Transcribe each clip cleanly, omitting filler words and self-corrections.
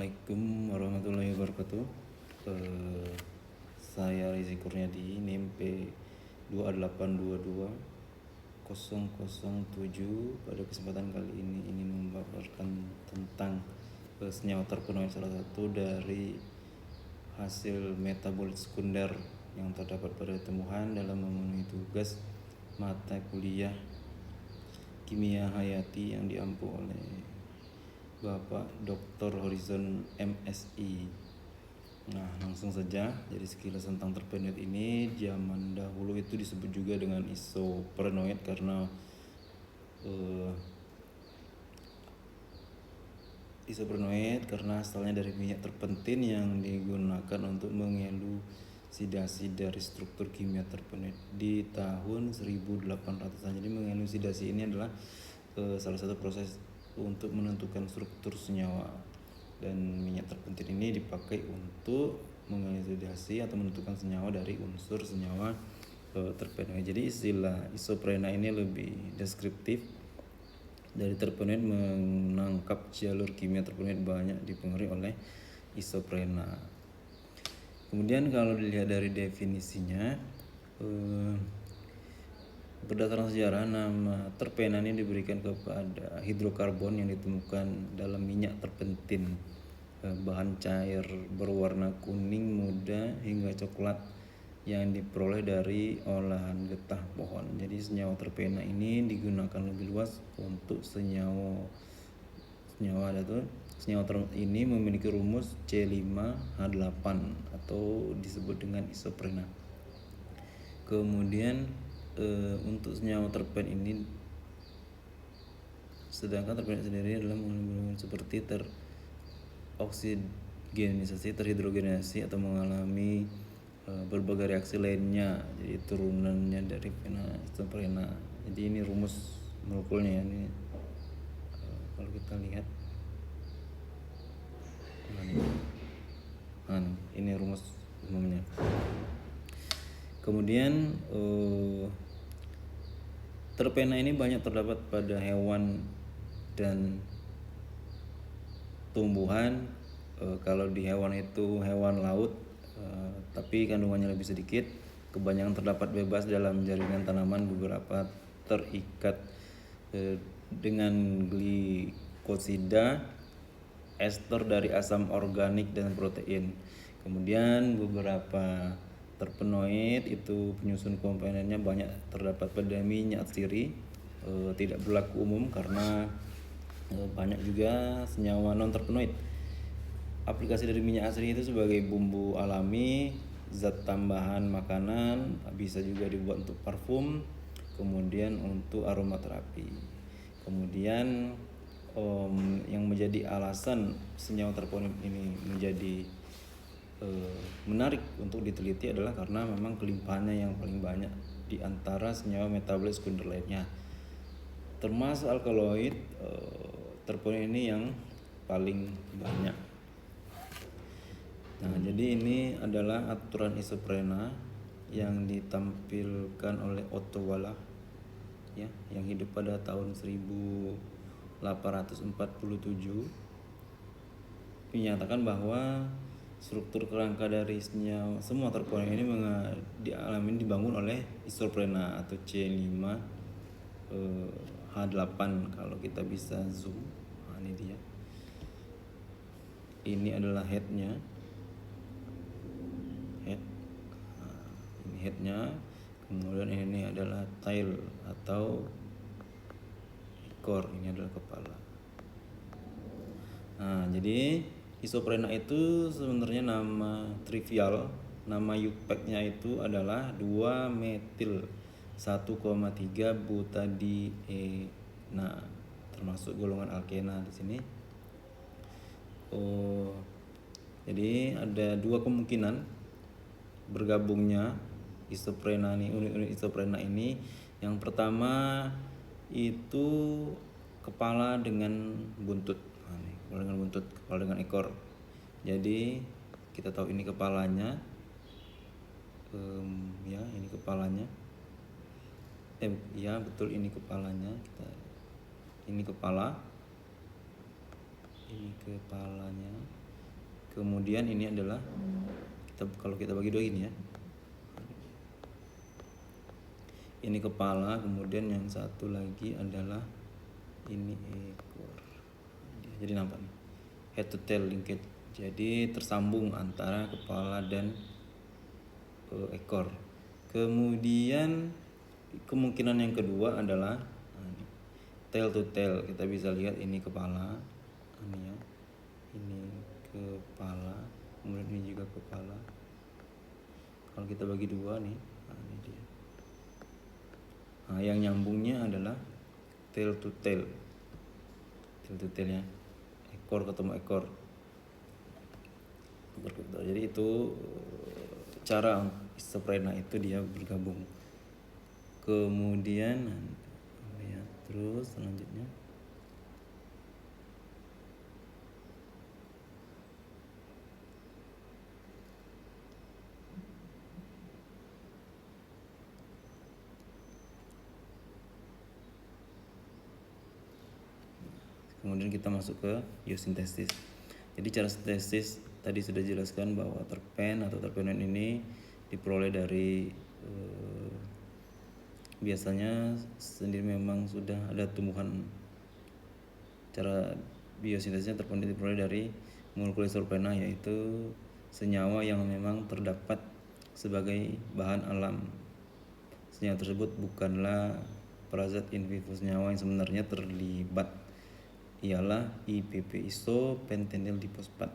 Assalamualaikum warahmatullahi wabarakatuh. Saya Rizy Kurniadi, NIM P28220007. Pada kesempatan kali ini ingin memaparkan tentang senyawa terpenoid, salah satu dari hasil metabolit sekunder yang terdapat pada tumbuhan dalam memenuhi tugas mata kuliah kimia hayati yang diampu oleh Bapak Dr. Horizon MSI. Nah, langsung saja. Jadi sekilas tentang terpenoid ini, zaman dahulu itu disebut juga dengan isoprenoid karena asalnya dari minyak terpentin yang digunakan untuk mengelusidasi dari struktur kimia terpenoid di tahun 1800-an. Jadi mengelusidasi ini adalah salah satu proses untuk menentukan struktur senyawa, dan minyak terpentin ini dipakai untuk mengelusidasi atau menentukan senyawa dari unsur senyawa terpenoid. Jadi istilah isoprena ini lebih deskriptif. Dari terpenoid menangkap jalur kimia terpenoid banyak dipengaruhi oleh isoprena. Kemudian kalau dilihat dari definisinya, berdasarkan sejarah, nama terpena ini diberikan kepada hidrokarbon yang ditemukan dalam minyak terpentin, bahan cair berwarna kuning muda hingga coklat yang diperoleh dari olahan getah pohon. Jadi senyawa terpena ini digunakan lebih luas untuk senyawa ini memiliki rumus C5H8 atau disebut dengan isoprena. Kemudian untuk senyawa terpen ini, sedangkan terpen sendiri adalah mengandung seperti teroksigenisasi, terhidrogenisasi, atau mengalami berbagai reaksi lainnya. Jadi turunannya dari isoprena. Jadi ini rumus molekulnya ya. Ini kalau kita lihat, ini rumus umumnya. Kemudian terpena ini banyak terdapat pada hewan dan tumbuhan. Kalau di hewan itu hewan laut, tapi kandungannya lebih sedikit. Kebanyakan terdapat bebas dalam jaringan tanaman, beberapa terikat dengan glikosida, ester dari asam organik, dan protein. Kemudian beberapa terpenoid itu penyusun komponennya banyak terdapat pada minyak sirih. Tidak berlaku umum karena banyak juga senyawa non terpenoid. Aplikasi dari minyak asli itu sebagai bumbu alami, zat tambahan makanan, bisa juga dibuat untuk parfum, kemudian untuk aromaterapi. Kemudian yang menjadi alasan senyawa terpenoid ini menjadi menarik untuk diteliti adalah karena memang kelimpahannya yang paling banyak di antara senyawa metabolit sekunder lainnya, termasuk alkaloid. Terpenoid ini yang paling banyak. Nah, jadi ini adalah aturan isoprena yang ditampilkan oleh Otto Wallach ya, yang hidup pada tahun 1847, menyatakan bahwa struktur kerangka dari semua terpenoid ini dibangun oleh isoprena atau C5H8. Kalau kita bisa zoom, ini dia. Ini adalah headnya. Ini headnya. Kemudian ini adalah tail atau ekor. Ini adalah kepala. Nah, jadi isoprena itu sebenarnya nama trivial. Nama UPAC-nya itu adalah 2-metil 1,3 butadiena, termasuk golongan alkena di sini. Jadi ada dua kemungkinan bergabungnya isoprena ini, unit-unit isoprena ini. Yang pertama itu kepala dengan buntut. Kepala dengan buntut, kepala dengan ekor. Jadi kita tahu ini kepalanya, ya ini kepalanya. Ya betul, ini kepalanya. Ini kepala, ini kepalanya. Kemudian ini adalah kalau kita bagi dua ini ya. Ini kepala, kemudian yang satu lagi adalah ini ekor. Jadi nampak nih, head to tail linkage. Jadi tersambung antara kepala dan ekor. Kemudian kemungkinan yang kedua adalah tail to tail. Kita bisa lihat ini kepala, ini ya, ini kepala, kemudian ini juga kepala. Kalau kita bagi dua nih, ini dia. Nah, yang nyambungnya adalah tail to tail ya, ekor ketemu ekor. Jadi itu cara isoprena itu dia bergabung. Kemudian ya, terus selanjutnya kita masuk ke biosintesis. Jadi cara sintesis tadi sudah jelaskan bahwa terpen atau terpenon ini diperoleh dari biasanya sendiri memang sudah ada tumbuhan. Cara biosintesisnya terpen diperoleh dari molekul isoprena, yaitu senyawa yang memang terdapat sebagai bahan alam. Senyawa tersebut bukanlah perazat in vivo. Senyawa yang sebenarnya terlibat ialah IPP, isopentenyl difosfat.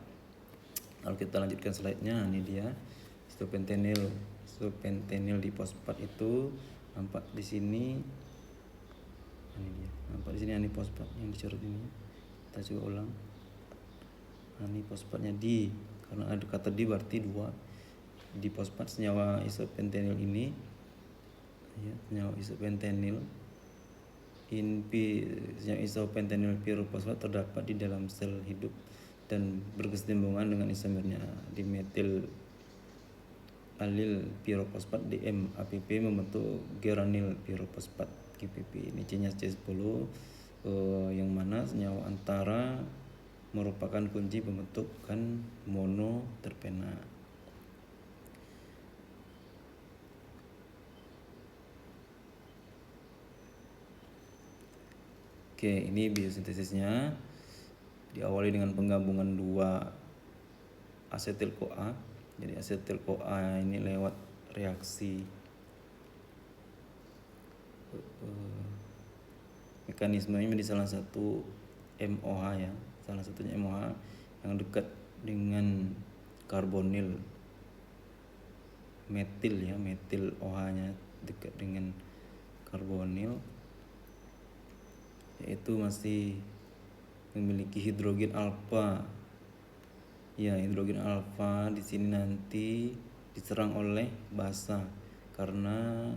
Kalau kita lanjutkan slide-nya, ini dia isopentenyl difosfat itu nampak di sini. Ini dia, nampak di sini fosfat yang dicoret ini. Kita coba ulang. Ini fosfatnya di, karena ada kata di berarti dua. Di fosfat senyawa isopentenyl ini ya, senyawa isopentenyl senyawa isopentenyl pirofosfat terdapat di dalam sel hidup dan berkesinambungan dengan isomernya di metil alil pirofosfat DMAPP membentuk geranil pirofosfat GPP. Ini C-nya C10 yang mana senyawa antara merupakan kunci pembentukan monoterpena. Oke, ini biosintesisnya diawali dengan penggabungan dua asetil-CoA. Jadi asetil-CoA ini lewat reaksi mekanismenya menjadi salah satu MOH ya, salah satunya MOH yang dekat dengan karbonil metil ya, metil OH-nya dekat dengan karbonil, yaitu masih memiliki hidrogen alfa. Ya, hidrogen alfa di sini nanti diserang oleh basa karena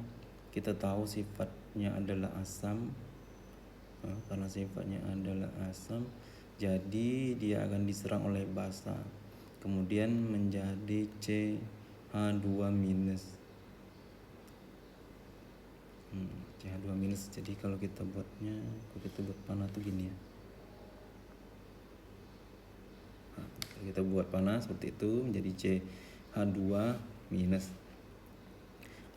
kita tahu sifatnya adalah asam. Karena sifatnya adalah asam, jadi dia akan diserang oleh basa. Kemudian menjadi CH2-. CH2-. Jadi kalau kita buat panah tuh gini ya. Kalau kita buat panah seperti itu menjadi CH2-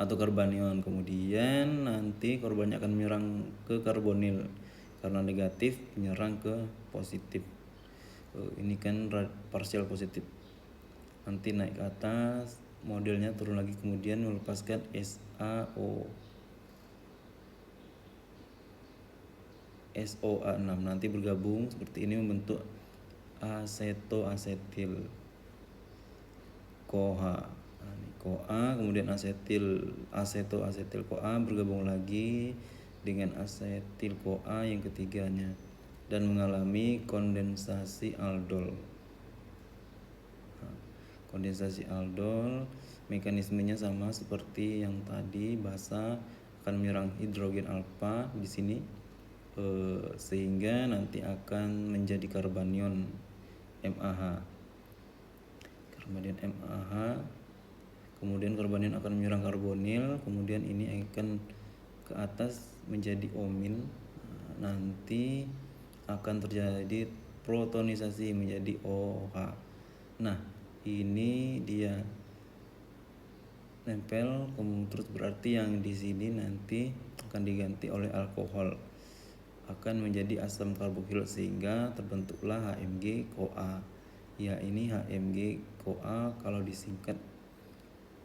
atau karbanion. Kemudian nanti korbannya akan menyerang ke karbonil karena negatif menyerang ke positif. Ini kan partial positif. Nanti naik ke atas, modelnya turun lagi, kemudian melepaskan SOA6. Nanti bergabung seperti ini membentuk asetoasetil CoA. CoA kemudian asetoasetil CoA bergabung lagi dengan asetil CoA yang ketiganya dan mengalami kondensasi aldol. Kondensasi aldol mekanismenya sama seperti yang tadi, basa akan menyerang hidrogen alfa di sini sehingga nanti akan menjadi karbanion MAH. Kemudian karbanion akan menyerang karbonil, kemudian ini akan ke atas menjadi omin. Nanti akan terjadi protonisasi menjadi OH. Nah, nempel, terus berarti yang di sini nanti akan diganti oleh alkohol, akan menjadi asam karbohil sehingga terbentuklah HMG-CoA. Ya, ini HMG-CoA kalau disingkat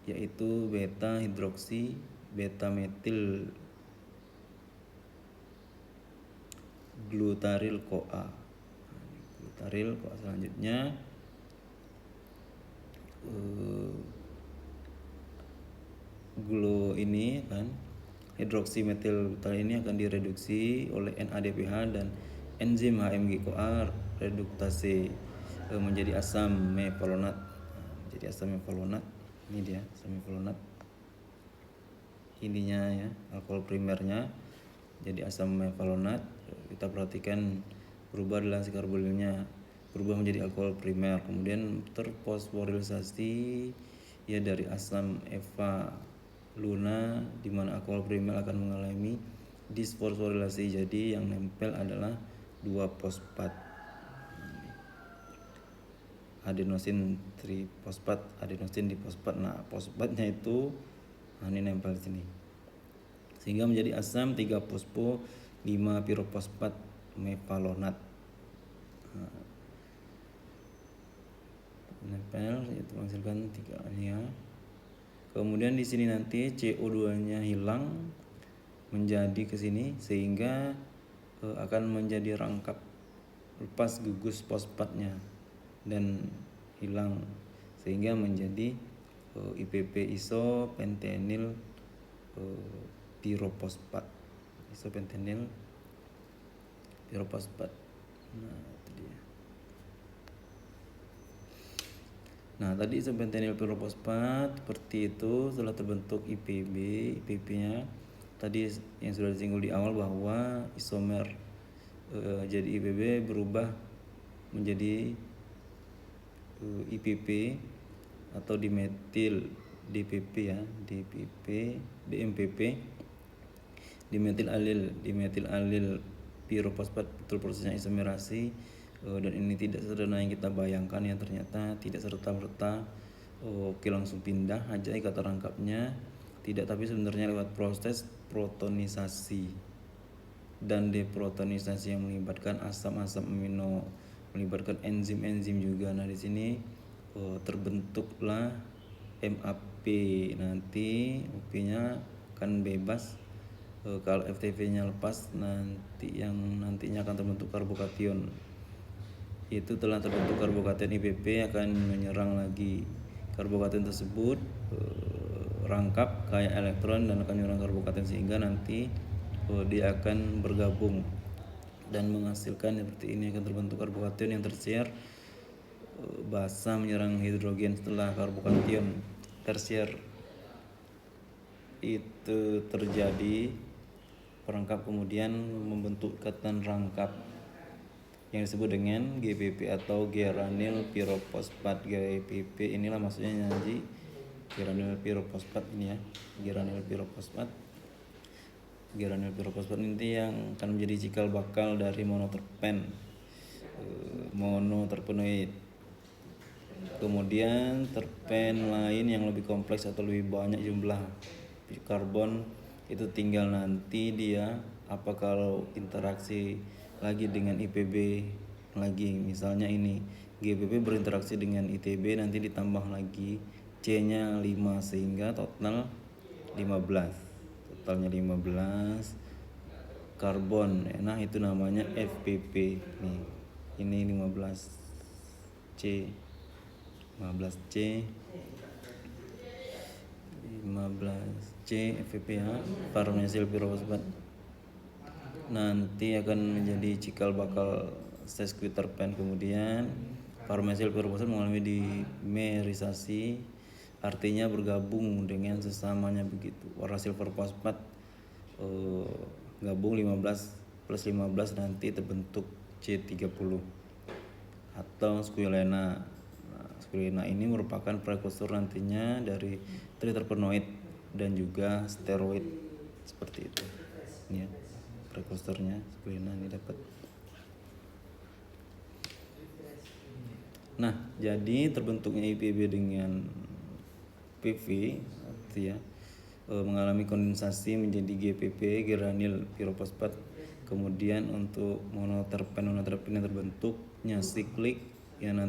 yaitu beta hidroksi beta metil glutaril CoA. Glutaril CoA selanjutnya ini kan hidroksimetil glutaril ini akan direduksi oleh NADPH dan enzim HMG-CoA reduktase menjadi asam mevaloat. Menjadi asam mevaloat. Ini dia asam mevaloat. Ininya ya, alkohol primernya jadi asam mevaloat. Kita perhatikan berubah relasi karbonilnya, berubah menjadi alkohol primer, kemudian terfosforilisasi ya dari asam evaluna, di mana alkohol primer akan mengalami disfosforilasi. Jadi yang nempel adalah 2 fosfat adenosin trifosfat, adenosin difosfat. Nah, fosfatnya itu ini nempel di sini sehingga menjadi asam 3-fosfo 5-pirofosfat mevalonat. Nempel itu menghasilkan 3 ya. Kemudian di sini nanti CO2-nya hilang menjadi ke sini sehingga akan menjadi rangkap lepas gugus fosfatnya dan hilang sehingga menjadi IPP isopentenil pirofosfat. Isopentenil pirofosfat. Nah, itu dia. Nah, tadi isopentenil pirofosfat seperti itu setelah terbentuk IPB. IPB-nya tadi yang sudah disinggung di awal bahwa isomer jadi IPB berubah menjadi IPP atau dimetil DPP ya, DPP, DMPP, dimetil alil pirofosfat. Betul prosesnya isomerasi dan ini tidak sederhana yang kita bayangkan ya, ternyata tidak serta-merta oke langsung pindah aja kata rangkapnya, tidak, tapi sebenarnya lewat proses protonisasi dan deprotonisasi yang melibatkan asam-asam amino, melibatkan enzim-enzim juga. Nah, di sini terbentuklah MAP. Nanti UP-nya akan bebas kalau FTP-nya lepas, nanti yang nantinya akan terbentuk karbokation. Itu telah terbentuk karbokation IPP akan menyerang lagi karbokation tersebut rangkap kayak elektron dan akan menyerang karbokation sehingga nanti dia akan bergabung dan menghasilkan seperti ini, akan terbentuk karbokation yang tersier basa menyerang hidrogen. Setelah karbokation tersier itu terjadi, perangkap kemudian membentuk ikatan rangkap yang disebut dengan GPP atau geranil pirofosfat. GPP inilah maksudnya nanti geranil pirofosfat ini ya, geranil pirofosfat. Geranil pirofosfat ini yang akan menjadi cikal bakal dari monoterpenoid. Kemudian terpen lain yang lebih kompleks atau lebih banyak jumlah karbon itu tinggal nanti dia apa kalau interaksi lagi dengan IPB lagi, misalnya ini GPP berinteraksi dengan ITB, nanti ditambah lagi C-nya 5 sehingga total 15, totalnya 15 karbon. Nah, itu namanya FPP nih. Ini 15C 15C FPP ya, farnesil pirofosfat. Nanti akan menjadi cikal bakal sesquiterpen. Kemudian farnesil pirofosfat mengalami dimerisasi, artinya bergabung dengan sesamanya begitu. Warna silver fosfat gabung 15 plus 15 nanti terbentuk C30 atau squalene. Squalene ini merupakan prekursor nantinya dari triterpenoid dan juga steroid seperti itu ya, prekursornya squalene ini dapat. Nah, jadi terbentuknya IPB dengan PV itu ya, mengalami kondensasi menjadi GPP, geranil pirofosfat. Kemudian untuk monoterpen yang terbentuknya siklik yang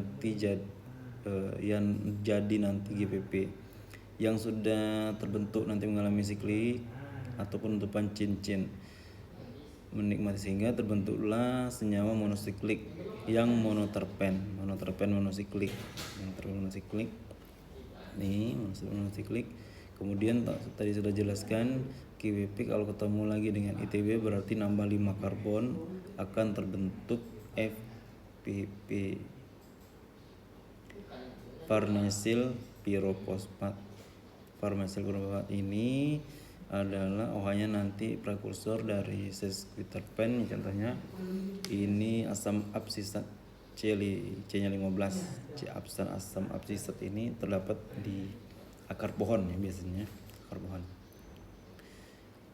jadi nanti GPP, yang sudah terbentuk nanti mengalami siklik ataupun penutupan cincin menikmati sehingga terbentuklah senyawa monosiklik yang monoterpen monosiklik yang monosiklik nih monosiklik. Kemudian tadi sudah jelaskan GPP kalau ketemu lagi dengan ITB berarti nambah 5 karbon akan terbentuk FPP, farnesil pirofosfat. Farnesil pirofosfat ini adalah OH-nya nanti prekursor dari sesquiterpen. Contohnya ini asam absisat C-nya 15. Asam absisat ini terdapat di akar pohon ya, biasanya akar pohon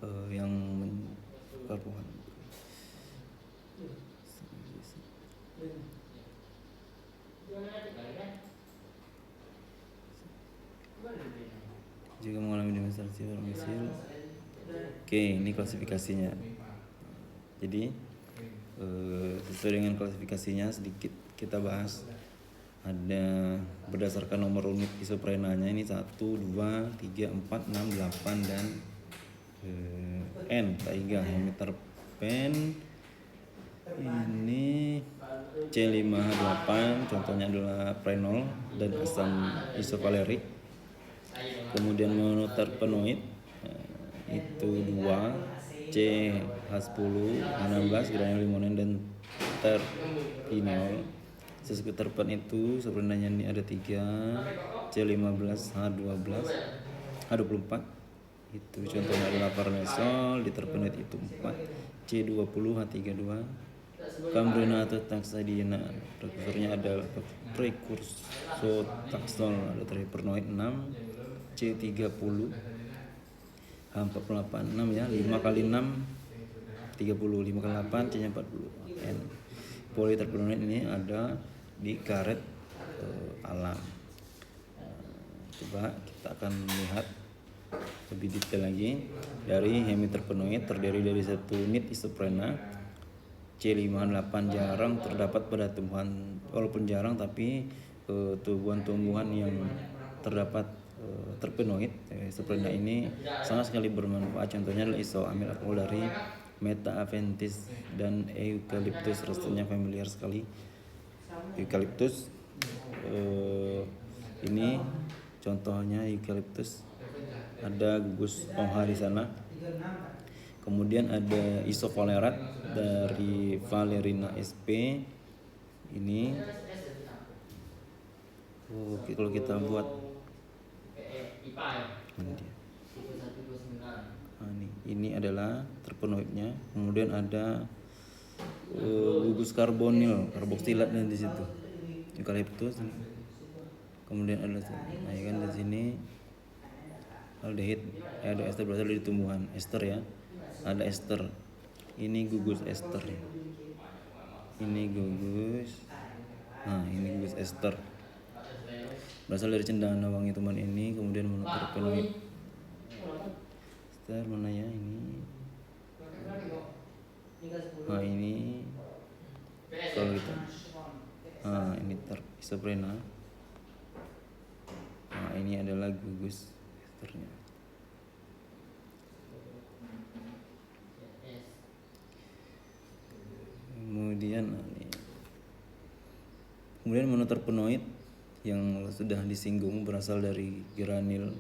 akar pohon. Jika mengalami demonstrasi farnesil. Oke, ini klasifikasinya. Jadi sesuai dengan klasifikasinya sedikit kita bahas. Ada berdasarkan nomor unit isoprenanya ini 1, 2, 3, 4, 6, 8 dan N. Taiga hemiterpen ini C5H8, contohnya adalah prenol dan asam isovalerik. Kemudian monoterpenoid itu 2, CH10, H16, granul limonen dan terpineol. Sesquiterpen itu sebenarnya ini ada 3, C15, H12, H24 itu contohnya adalah farnesol. Di terpenoid itu 4, C20, H32, Cambrena atau taxadiena. Prekursornya ada prekursotaxol. Ada terpenoid 6, C30, H48, 6 ya, 5 kali 6 30, 5 kali 8 C nya 40 N. Politerpenoid ini ada di karet alam. Coba kita akan melihat lebih detail lagi. Dari hemiterpenoid terdiri dari 1 unit isoprena C5H8. Jarang terdapat pada tumbuhan, walaupun jarang tapi tumbuhan-tumbuhan yang terdapat terpenoid isoprena ini sangat sekali bermanfaat. Contohnya adalah isoamil alkohol dari Metaaphentis dan Eucalyptus. Rasanya familiar sekali Eucalyptus. Ini contohnya Eucalyptus, ada gugus OH di sana. Kemudian ada isovalerat dari Valerina sp. Ini kalau kita buat ini adalah terpenoidnya. Kemudian ada gugus karbonil, karboksilat dan di situ eukaliptus. Kemudian ada kan di sini aldehid, ada ester berasal dari tumbuhan ester ya. Ada ester. Ini gugus ester. Ini gugus. Nah, ini gugus ester. Berasal dari cendana wangi teman ini. Kemudian monoterpenoid. Ester mana ya ini? Nah, ini kalau kita. Nah, ini isoprena. Nah, ini adalah gugus esternya. Kemudian monoterpenoid yang sudah disinggung berasal dari geranil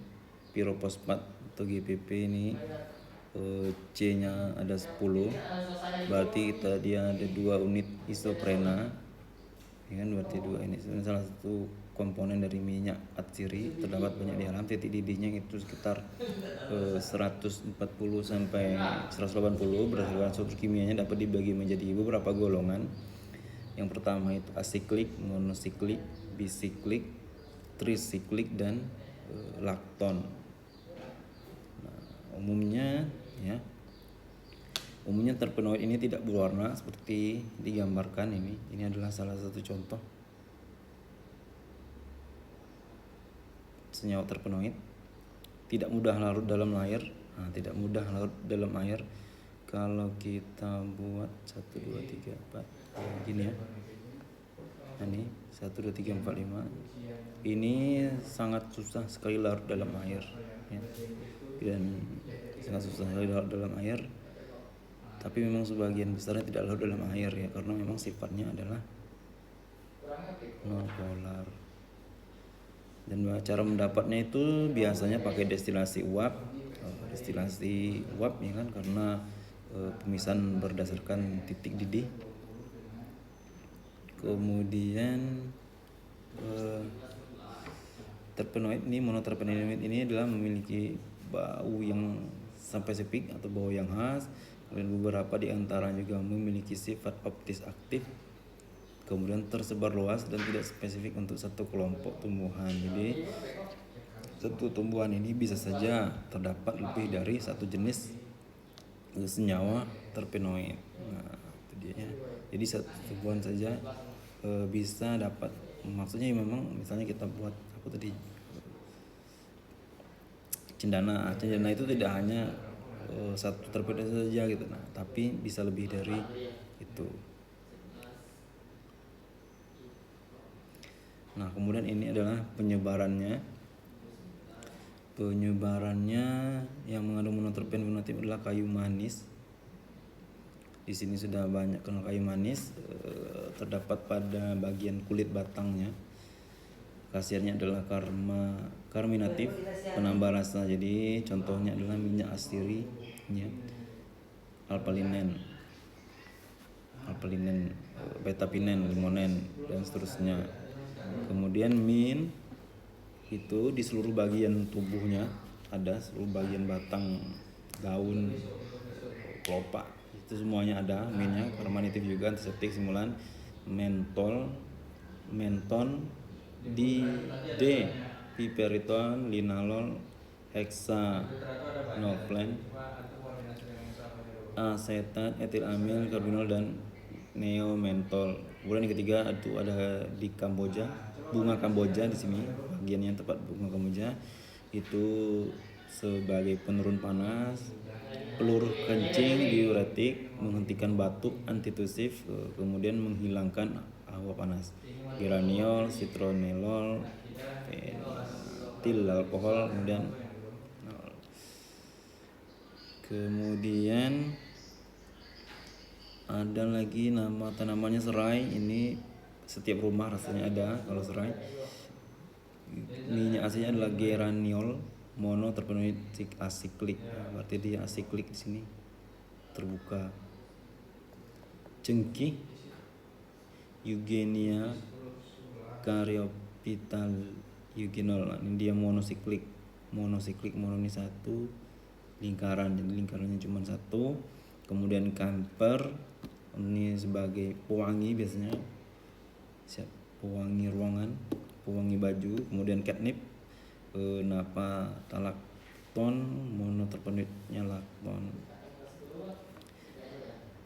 pirofosfat atau GPP ini. C-nya ada 10, berarti dia ada 2 unit isoprena ya kan, berarti 2 ini salah satu komponen dari minyak atsiri, terdapat banyak di alam. Titik didihnya itu sekitar 140 sampai 180. Berdasarkan struktur kimianya dapat dibagi menjadi beberapa golongan. Yang pertama itu asiklik, monosiklik, bisiklik, trisiklik dan lakton. Nah, umumnya terpenoid ini tidak berwarna seperti digambarkan ini. Ini adalah salah satu contoh senyawa terpenoid, tidak mudah larut dalam air. Nah, tidak mudah larut dalam air. Kalau kita buat 1 2 3 4 gini ya. Nah, ini 1 2 3 4 5. Ini sangat susah sekali larut dalam air ya. Dan sangat susah sekali larut dalam air. Tapi memang sebagian besarnya tidak larut dalam air ya, karena memang sifatnya adalah non-polar. Dan cara mendapatnya itu biasanya pakai destilasi uap. Destilasi uap ya kan, karena pemisahan berdasarkan titik didih. Kemudian terpenoid ini, monoterpenoid ini adalah memiliki bau yang spesifik atau bau yang khas. Kemudian beberapa di antara juga memiliki sifat optis aktif. Kemudian tersebar luas dan tidak spesifik untuk satu kelompok tumbuhan. Jadi satu tumbuhan ini bisa saja terdapat lebih dari satu jenis senyawa terpenoid. Nah, itu dia. Jadi satu tumbuhan saja bisa dapat. Maksudnya memang misalnya kita buat apa tadi, cendana itu tidak hanya satu terpenoid saja gitu. Nah, tapi bisa lebih dari itu. Nah, kemudian ini adalah penyebarannya. Penyebarannya yang mengandung monoterpen fenotip adalah kayu manis. Di sini sudah banyak kena kayu manis, terdapat pada bagian kulit batangnya. Khasiatnya adalah karminatif, penambah rasa. Jadi contohnya adalah minyak astiri, ya, alpalinen, betapinen, limonen, dan seterusnya. Kemudian min itu di seluruh bagian tubuhnya ada, seluruh bagian batang, daun, kelopak, itu semuanya ada minyak. Karminatif juga, antiseptik, stimulan, menton, piperitol, linalol, hexanoflen, asetat, etilamil, karbinol, dan neomentol. Kemudian yang ketiga itu ada di Kamboja, bunga Kamboja. Di sini bagiannya tepat bunga Kamboja itu sebagai penurun panas, peluru kencing, diuretik, menghentikan batuk, antitusif, kemudian menghilangkan hawa panas. Geraniol, citronellol, fenil alkohol, kemudian ada lagi nama tanamannya serai. Ini setiap rumah rasanya ada kalau serai. Minyak aslinya adalah geraniol monoterpenoid asiklik. Berarti dia asiklik di sini terbuka. Cengkih Eugenia caryophyta eugenol. Ini dia monosiklik. Mono ini satu lingkaran, jadi lingkarannya cuma satu. Kemudian camphor ini sebagai pewangi, biasanya pewangi ruangan, pewangi baju. Kemudian catnip, napa talakton, monoterpenoidnya lakton.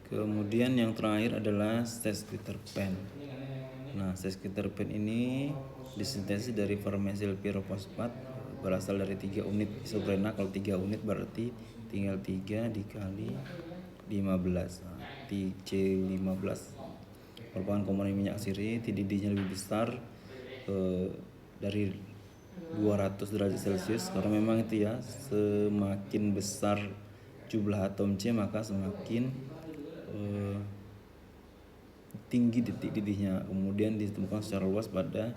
Kemudian yang terakhir adalah sesquiterpen. Nah, sesquiterpen ini disintesis dari farmesil pirofosfat, berasal dari 3 unit isoprena. Kalau 3 unit berarti tinggal 3 dikali 15. Nah, C15 merupakan komponen minyak sirih. TDD-nya lebih besar dari 200 derajat Celcius, karena memang itu ya, semakin besar jumlah atom C maka semakin tinggi titik didihnya. Kemudian ditemukan secara luas pada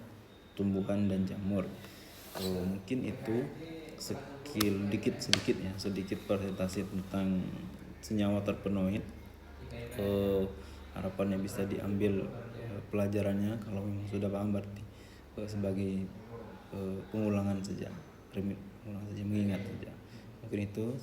tumbuhan dan jamur. Mungkin itu sedikit presentasi tentang senyawa terpenoid. Harapannya bisa diambil pelajarannya. Kalau memang sudah paham berarti sebagai pengulangan saja, mengingat saja. Mungkin itu.